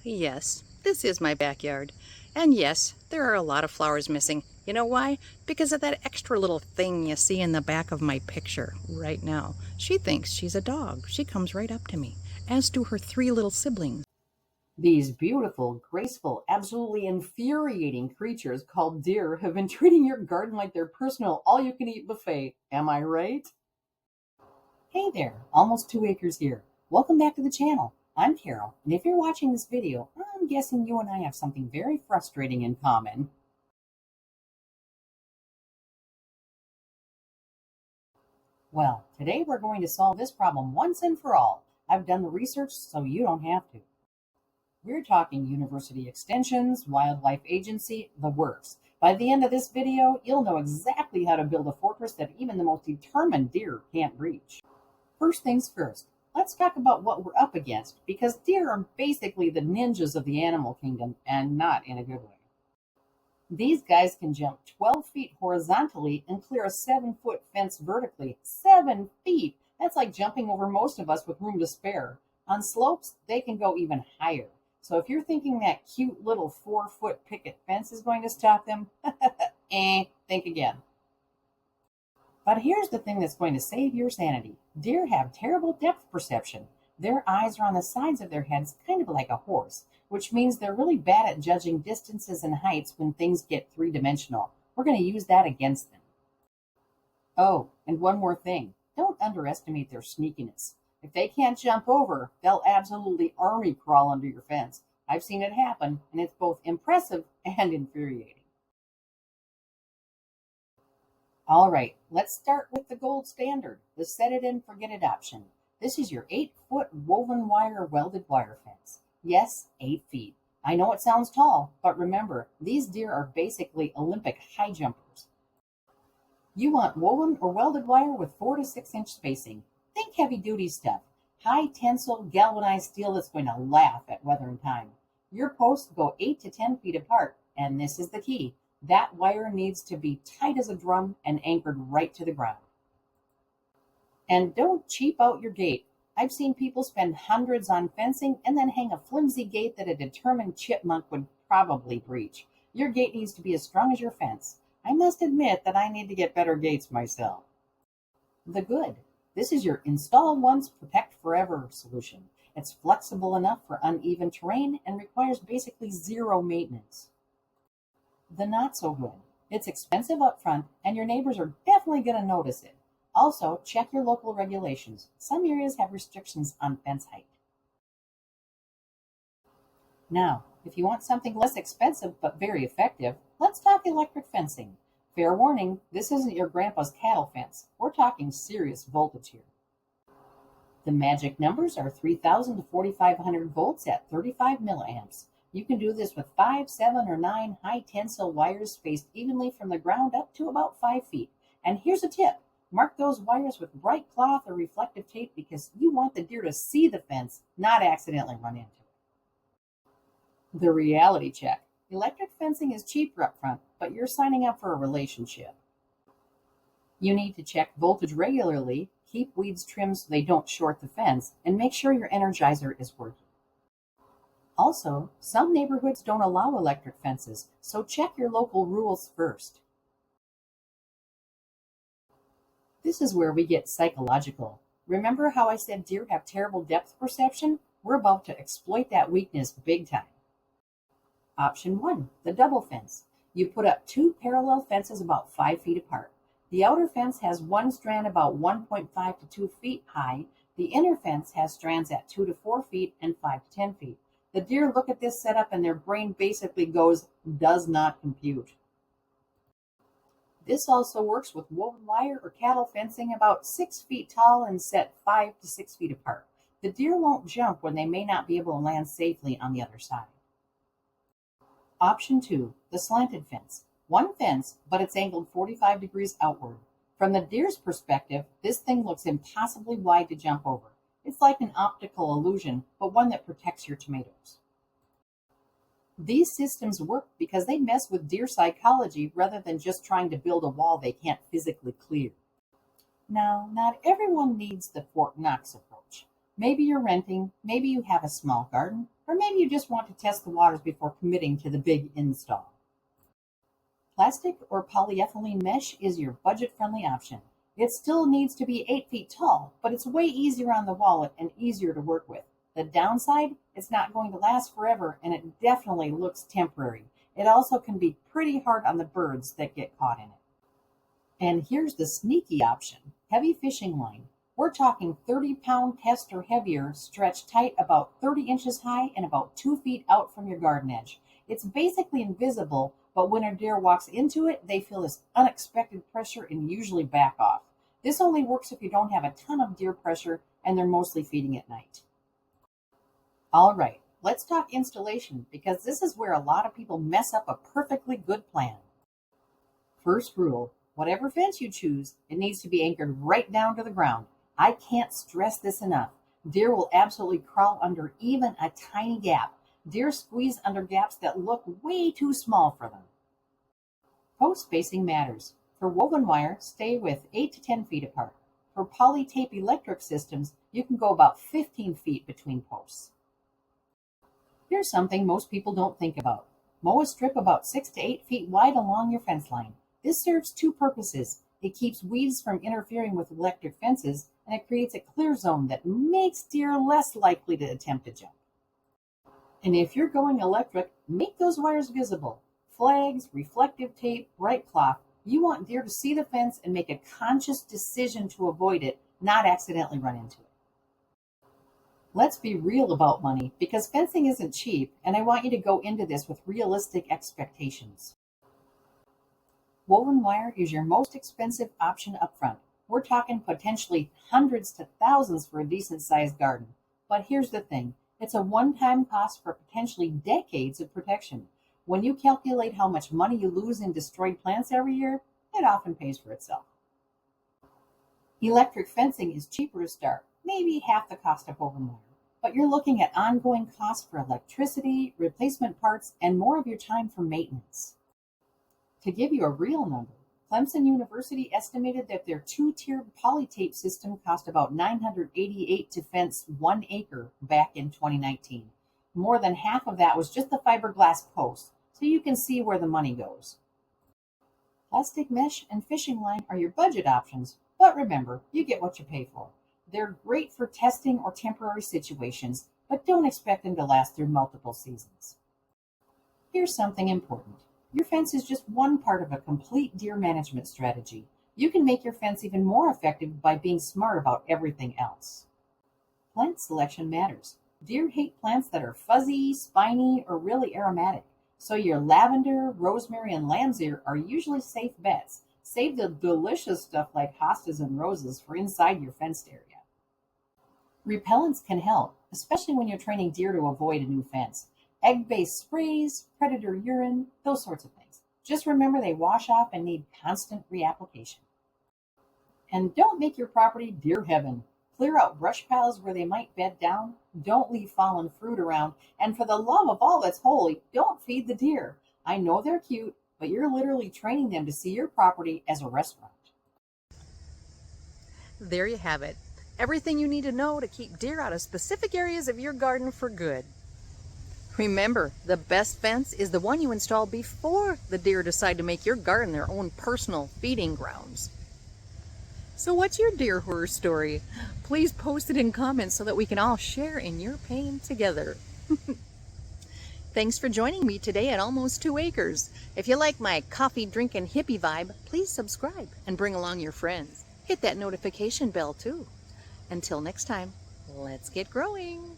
Yes, this is my backyard. And yes, there are a lot of flowers missing. You know why? Because of that extra little thing you see in the back of my picture right now. She thinks she's a dog. She comes right up to me, as do her three little siblings. These beautiful, graceful, absolutely infuriating creatures called deer have been treating your garden like their personal all you can eat buffet. Am I right? Hey there, almost 2 acres here. Welcome back to the channel. I'm Carol, and if you're watching this video, I'm guessing you and I have something very frustrating in common. Well, today we're going to solve this problem once and for all. I've done the research so you don't have to. We're talking university extensions, wildlife agency, the works. By the end of this video, you'll know exactly how to build a fortress that even the most determined deer can't reach. First things first, let's talk about what we're up against, because deer are basically the ninjas of the animal kingdom, and not in a good way. These guys can jump 12 feet horizontally and clear a 7-foot fence vertically. 7 feet! That's like jumping over most of us with room to spare. On slopes, they can go even higher. So if you're thinking that cute little 4-foot picket fence is going to stop them, think again. But here's the thing that's going to save your sanity. Deer have terrible depth perception. Their eyes are on the sides of their heads, kind of like a horse, which means they're really bad at judging distances and heights when things get three-dimensional. We're going to use that against them. Oh, and one more thing. Don't underestimate their sneakiness. If they can't jump over, they'll absolutely army crawl under your fence. I've seen it happen, and it's both impressive and infuriating. All right, let's start with the gold standard, the set it and forget it option. This is your 8-foot woven wire welded wire fence. Yes, 8 feet. I know it sounds tall, but remember, these deer are basically Olympic high jumpers. You want woven or welded wire with 4 to 6 inch spacing. Think heavy duty stuff. High tensile galvanized steel that's going to laugh at weather and time. Your posts go 8 to 10 feet apart, and this is the key. That wire needs to be tight as a drum and anchored right to the ground. And don't cheap out your gate. I've seen people spend hundreds on fencing and then hang a flimsy gate that a determined chipmunk would probably breach. Your gate needs to be as strong as your fence. I must admit that I need to get better gates myself. The good. This is your install once, protect forever solution. It's flexible enough for uneven terrain and requires basically zero maintenance. The not so good. It's expensive upfront, and your neighbors are definitely going to notice it. Also, check your local regulations. Some areas have restrictions on fence height. Now, if you want something less expensive but very effective, let's talk electric fencing. Fair warning, this isn't your grandpa's cattle fence. We're talking serious voltage here. The magic numbers are 3,000 to 4,500 volts at 35 milliamps. You can do this with 5, 7, or 9 high tensile wires spaced evenly from the ground up to about 5 feet. And here's a tip. Mark those wires with bright cloth or reflective tape because you want the deer to see the fence, not accidentally run into it. The reality check. Electric fencing is cheaper up front, but you're signing up for a relationship. You need to check voltage regularly, keep weeds trimmed so they don't short the fence, and make sure your energizer is working. Also, some neighborhoods don't allow electric fences, so check your local rules first. This is where we get psychological. Remember how I said deer have terrible depth perception? We're about to exploit that weakness big time. Option 1, the double fence. You put up 2 parallel fences about 5 feet apart. The outer fence has one strand about 1.5 to 2 feet high. The inner fence has strands at 2 to 4 feet and 5 to 10 feet. The deer look at this setup and their brain basically goes, does not compute. This also works with woven wire or cattle fencing about 6 feet tall and set 5 to 6 feet apart. The deer won't jump when they may not be able to land safely on the other side. Option 2, the slanted fence. One fence, but it's angled 45 degrees outward. From the deer's perspective, this thing looks impossibly wide to jump over. It's like an optical illusion, but one that protects your tomatoes. These systems work because they mess with deer psychology rather than just trying to build a wall they can't physically clear. Now, not everyone needs the Fort Knox approach. Maybe you're renting, maybe you have a small garden, Or maybe you just want to test the waters before committing to the big install. Plastic or polyethylene mesh is your budget-friendly option. It still needs to be 8 feet tall, but it's way easier on the wallet and easier to work with. The downside, it's not going to last forever, and it definitely looks temporary. It also can be pretty hard on the birds that get caught in it. And here's the sneaky option, heavy fishing line. We're talking 30-pound test or heavier, stretched tight about 30 inches high and about 2 feet out from your garden edge. It's basically invisible, but when a deer walks into it, they feel this unexpected pressure and usually back off. This only works if you don't have a ton of deer pressure and they're mostly feeding at night. All right, let's talk installation, because this is where a lot of people mess up a perfectly good plan. First rule, whatever fence you choose, it needs to be anchored right down to the ground. I can't stress this enough. Deer will absolutely crawl under even a tiny gap. Deer squeeze under gaps that look way too small for them. Post spacing matters. For woven wire, stay with 8 to 10 feet apart. For polytape electric systems, you can go about 15 feet between posts. Here's something most people don't think about. Mow a strip about 6 to 8 feet wide along your fence line. This serves two purposes. It keeps weeds from interfering with electric fences, and it creates a clear zone that makes deer less likely to attempt to jump. And if you're going electric, make those wires visible. Flags, reflective tape, bright cloth. You want deer to see the fence and make a conscious decision to avoid it, not accidentally run into it. Let's be real about money, because fencing isn't cheap, and I want you to go into this with realistic expectations. Woven wire is your most expensive option up front. We're talking potentially hundreds to thousands for a decent-sized garden. But here's the thing. It's a one-time cost for potentially decades of protection. When you calculate how much money you lose in destroyed plants every year, it often pays for itself. Electric fencing is cheaper to start, maybe half the cost of woven wire. But you're looking at ongoing costs for electricity, replacement parts, and more of your time for maintenance. To give you a real number, Clemson University estimated that their two-tiered polytape system cost about $988 to fence 1 acre back in 2019. More than half of that was just the fiberglass post, so you can see where the money goes. Plastic mesh and fishing line are your budget options, but remember, you get what you pay for. They're great for testing or temporary situations, but don't expect them to last through multiple seasons. Here's something important. Your fence is just one part of a complete deer management strategy. You can make your fence even more effective by being smart about everything else. Plant selection matters. Deer hate plants that are fuzzy, spiny, or really aromatic. So your lavender, rosemary, and lamb's ear are usually safe bets. Save the delicious stuff like hostas and roses for inside your fenced area. Repellents can help, especially when you're training deer to avoid a new fence. Egg-based sprays, predator urine, those sorts of things. Just remember they wash off and need constant reapplication. And don't make your property deer heaven. Clear out brush piles where they might bed down. Don't leave fallen fruit around. And for the love of all that's holy, don't feed the deer. I know they're cute, but you're literally training them to see your property as a restaurant. There you have it. Everything you need to know to keep deer out of specific areas of your garden for good. Remember, the best fence is the one you install before the deer decide to make your garden their own personal feeding grounds. So what's your deer horror story? Please post it in comments so that we can all share in your pain together. Thanks for joining me today at Almost 2 Acres. If you like my coffee drinking hippie vibe, please subscribe and bring along your friends. Hit that notification bell too. Until next time, let's get growing.